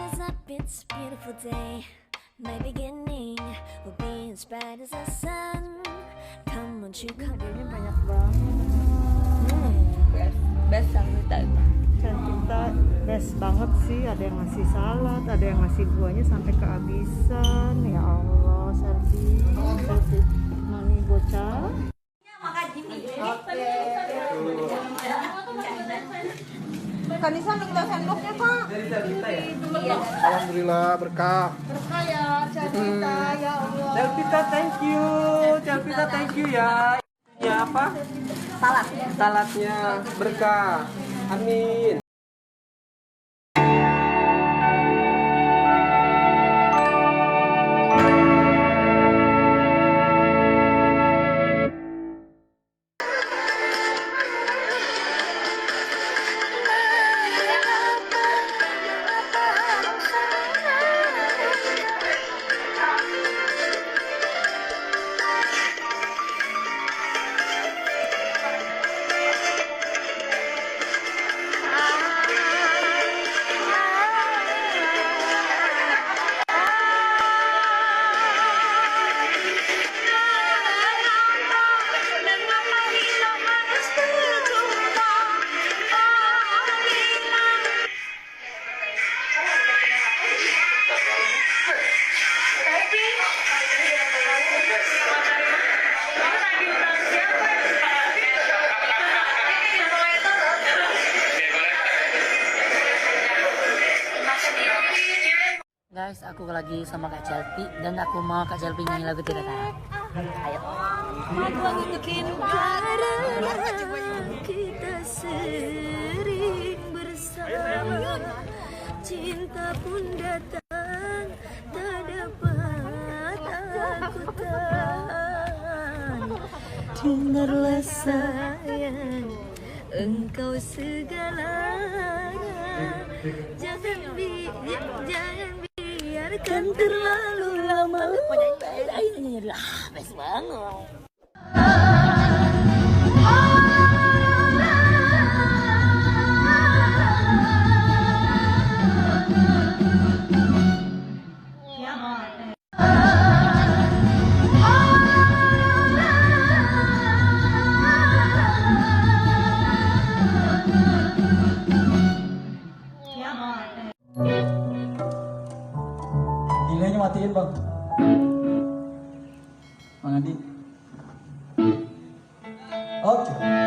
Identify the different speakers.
Speaker 1: Rise up, it's a beautiful day. My beginning will be as bright as the sun. Come on, you come.
Speaker 2: Ini banyak banget.
Speaker 3: Best sambutan.
Speaker 2: Dan kita best banget sih. Ada yang ngasih salad, ada yang ngasih buahnya sampai kehabisan. Ya Allah, Selfie. Mami bocah.
Speaker 3: Kanisa minta sendoknya, Pak.
Speaker 4: Alhamdulillah berkah.
Speaker 3: Berkah ya, Celvita, ya Allah.
Speaker 5: Celvita thank you. Celvita thank you ya. Ya apa?
Speaker 3: Salad.
Speaker 5: Saladnya berkah. Amin.
Speaker 3: Guys, aku lagi sama Kak Celpi dan aku mau Kak Celpi nyanyi lagu Tidak Tahan. Ayo.
Speaker 1: Mungkin karena kita sering bersama, cinta pun datang, tak dapat aku tahan. Dengarlah sayang, engkau segalanya. Jangan biarkan terlalu lama.
Speaker 3: Best banget.
Speaker 5: Delaynya matiin bang. Bang Adi. Oke.